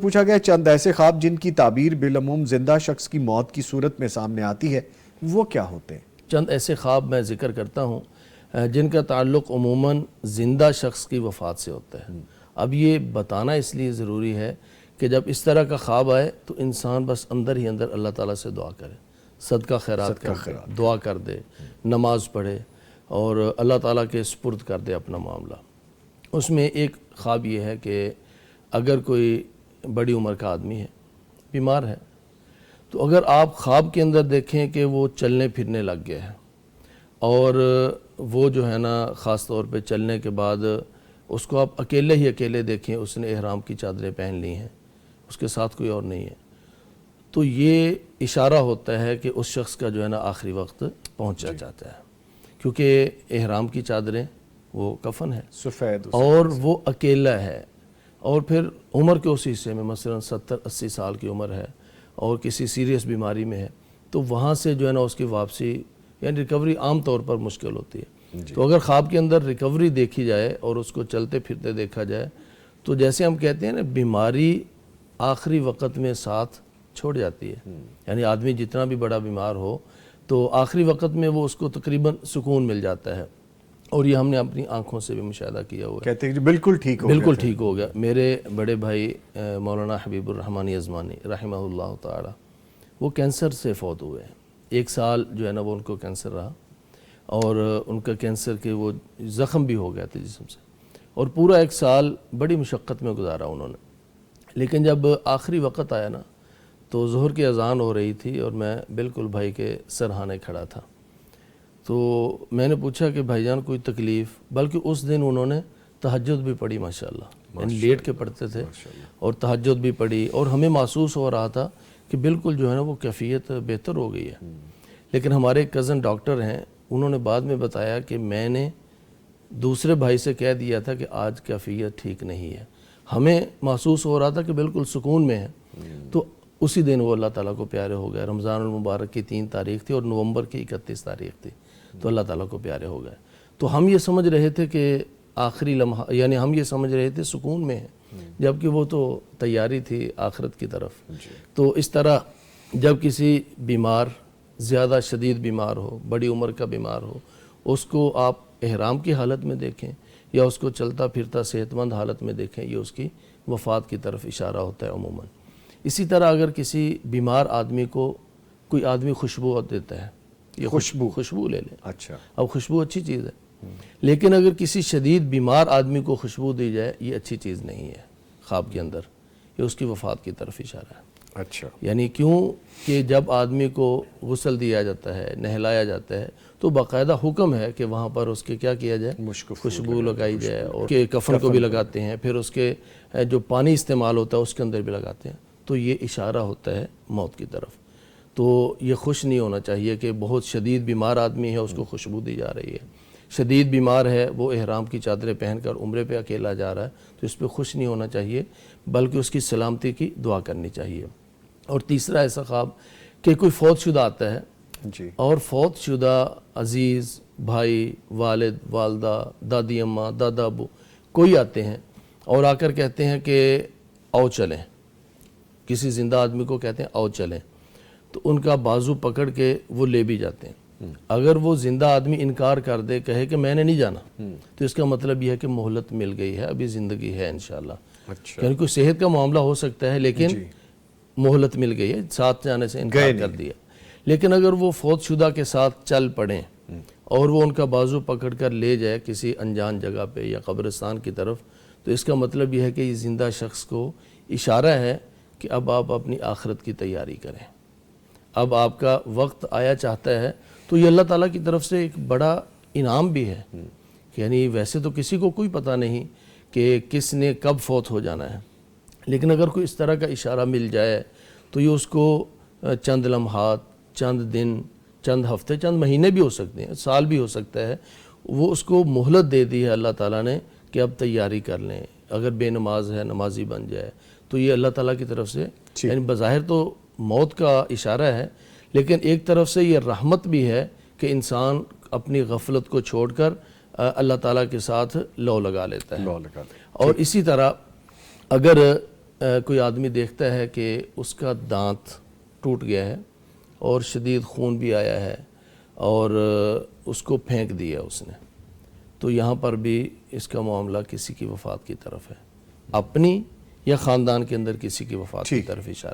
پوچھا گیا چند ایسے خواب جن کی تعبیر بالعموم زندہ شخص کی موت کی صورت میں سامنے آتی ہے، وہ کیا ہوتے ہیں؟ چند ایسے خواب میں ذکر کرتا ہوں جن کا تعلق عموماً زندہ شخص کی وفات سے ہوتا ہے۔ اب یہ بتانا اس لیے ضروری ہے کہ جب اس طرح کا خواب آئے تو انسان بس اندر ہی اندر اللہ تعالیٰ سے دعا کرے، صدقہ خیرات کر دے، دعا کر دے، نماز پڑھے اور اللہ تعالیٰ کے سپرد کر دے اپنا معاملہ۔ اس میں ایک خواب یہ ہے کہ اگر کوئی بڑی عمر کا آدمی ہے، بیمار ہے، تو اگر آپ خواب کے اندر دیکھیں کہ وہ چلنے پھرنے لگ گیا ہے اور وہ جو ہے نا خاص طور پہ چلنے کے بعد اس کو آپ اکیلے ہی اکیلے دیکھیں، اس نے احرام کی چادریں پہن لی ہیں، اس کے ساتھ کوئی اور نہیں ہے، تو یہ اشارہ ہوتا ہے کہ اس شخص کا جو ہے نا آخری وقت پہنچا جاتا ہے، کیونکہ احرام کی چادریں وہ کفن ہے سفید اور وہ اکیلا ہے، اور پھر عمر کے اس حصے میں مثلا 70-80 سال کی عمر ہے اور کسی سیریس بیماری میں ہے، تو وہاں سے جو ہے نا اس کی واپسی یعنی ریکوری عام طور پر مشکل ہوتی ہے۔ تو اگر خواب کے اندر ریکوری دیکھی جائے اور اس کو چلتے پھرتے دیکھا جائے تو جیسے ہم کہتے ہیں نا بیماری آخری وقت میں ساتھ چھوڑ جاتی ہے، یعنی آدمی جتنا بھی بڑا بیمار ہو تو آخری وقت میں وہ اس کو تقریباً سکون مل جاتا ہے، اور یہ ہم نے اپنی آنکھوں سے بھی مشاہدہ کیا ہوا ہے۔ کہتے ہیں کہ بالکل ٹھیک ہو گیا، بالکل ٹھیک ہو گیا۔ میرے بڑے بھائی مولانا حبیب الرحمن یزمانی رحمہ اللہ تعالی، وہ کینسر سے فوت ہوئے ہیں۔ 1 سال جو ہے نا وہ ان کو کینسر رہا اور ان کا کینسر کے وہ زخم بھی ہو گیا تھے جسم سے، اور پورا 1 سال بڑی مشقت میں گزارا انہوں نے۔ لیکن جب آخری وقت آیا نا تو ظہر کی اذان ہو رہی تھی اور میں بالکل بھائی کے سرہانے کھڑا تھا، تو میں نے پوچھا کہ بھائی جان کوئی تکلیف؟ بلکہ اس دن انہوں نے تہجد بھی پڑھی ماشاءاللہ، یعنی لیٹ کے پڑھتے تھے اور تہجد بھی پڑھی، اور ہمیں محسوس ہو رہا تھا کہ بالکل جو ہے نا وہ کیفیت بہتر ہو گئی ہے۔ لیکن ہمارے ایک کزن ڈاکٹر ہیں، انہوں نے بعد میں بتایا کہ میں نے دوسرے بھائی سے کہہ دیا تھا کہ آج کیفیت ٹھیک نہیں ہے، ہمیں محسوس ہو رہا تھا کہ بالکل سکون میں ہے، تو اسی دن وہ اللہ تعالیٰ کو پیارے ہو گئے۔ رمضان المبارک کی 3 تاریخ تھی اور نومبر کی 31 تاریخ تھی، تو اللہ تعالیٰ کو پیارے ہو گئے۔ تو ہم یہ سمجھ رہے تھے کہ آخری لمحہ، یعنی ہم یہ سمجھ رہے تھے سکون میں ہے، جبکہ وہ تو تیاری تھی آخرت کی طرف۔ تو اس طرح جب کسی بیمار، زیادہ شدید بیمار ہو، بڑی عمر کا بیمار ہو، اس کو آپ احرام کی حالت میں دیکھیں یا اس کو چلتا پھرتا صحت مند حالت میں دیکھیں، یہ اس کی وفات کی طرف اشارہ ہوتا ہے عموماً۔ اسی طرح اگر کسی بیمار آدمی کو کوئی آدمی خوشبو دیتا ہے، یہ خوشبو لے لیں، اچھا، اب خوشبو اچھی چیز ہے، لیکن اگر کسی شدید بیمار آدمی کو خوشبو دی جائے یہ اچھی چیز نہیں ہے خواب کے اندر، یہ اس کی وفات کی طرف اشارہ ہے۔ اچھا، یعنی کیوں کہ جب آدمی کو غسل دیا جاتا ہے، نہلایا جاتا ہے، تو باقاعدہ حکم ہے کہ وہاں پر اس کے کیا کیا جائے، خوشبو لگائی جائے، اور کہ کفن کو بھی لگاتے ہیں، پھر اس کے جو پانی استعمال ہوتا ہے اس کے اندر بھی لگاتے ہیں، تو یہ اشارہ ہوتا ہے موت کی طرف۔ تو یہ خوش نہیں ہونا چاہیے کہ بہت شدید بیمار آدمی ہے اس کو خوشبو دی جا رہی ہے، شدید بیمار ہے وہ احرام کی چادریں پہن کر عمرے پہ اکیلا جا رہا ہے، تو اس پہ خوش نہیں ہونا چاہیے، بلکہ اس کی سلامتی کی دعا کرنی چاہیے۔ اور تیسرا ایسا خواب کہ کوئی فوت شدہ آتا ہے اور فوت شدہ عزیز بھائی، والد، والدہ، دادی اماں، دادا ابو کوئی آتے ہیں اور آ کر کہتے ہیں کہ آؤ چلیں، کسی زندہ آدمی کو کہتے ہیں آؤ چلیں، تو ان کا بازو پکڑ کے وہ لے بھی جاتے ہیں۔ اگر وہ زندہ آدمی انکار کر دے، کہے کہ میں نے نہیں جانا، تو اس کا مطلب یہ ہے کہ مہلت مل گئی ہے، ابھی زندگی ہے انشاءاللہ۔ یعنی کوئی صحت کا معاملہ ہو سکتا ہے لیکن مہلت مل گئی ہے، ساتھ جانے سے انکار کر دیا۔ لیکن اگر وہ فوت شدہ کے ساتھ چل پڑیں اور وہ ان کا بازو پکڑ کر لے جائے کسی انجان جگہ پہ یا قبرستان کی طرف، تو اس کا مطلب یہ ہے کہ یہ زندہ شخص کو اشارہ ہے کہ اب آپ اپنی آخرت کی تیاری کریں، اب آپ کا وقت آیا چاہتا ہے۔ تو یہ اللہ تعالیٰ کی طرف سے ایک بڑا انعام بھی ہے، یعنی ویسے تو کسی کو کوئی پتہ نہیں کہ کس نے کب فوت ہو جانا ہے، لیکن اگر کوئی اس طرح کا اشارہ مل جائے تو یہ اس کو چند لمحات، چند دن، چند ہفتے، چند مہینے بھی ہو سکتے ہیں، سال بھی ہو سکتا ہے، وہ اس کو مہلت دے دی ہے اللہ تعالیٰ نے کہ اب تیاری کر لیں، اگر بے نماز ہے نمازی بن جائے۔ تو یہ اللہ تعالیٰ کی طرف سے یعنی بظاہر تو موت کا اشارہ ہے، لیکن ایک طرف سے یہ رحمت بھی ہے کہ انسان اپنی غفلت کو چھوڑ کر اللہ تعالیٰ کے ساتھ لو لگا لیتا ہے۔ اور اسی طرح اگر کوئی آدمی دیکھتا ہے کہ اس کا دانت ٹوٹ گیا ہے اور شدید خون بھی آیا ہے اور اس کو پھینک دیا اس نے، تو یہاں پر بھی اس کا معاملہ کسی کی وفات کی طرف ہے، اپنی یا خاندان کے اندر کسی کی وفات کی طرف اشارہ ہے۔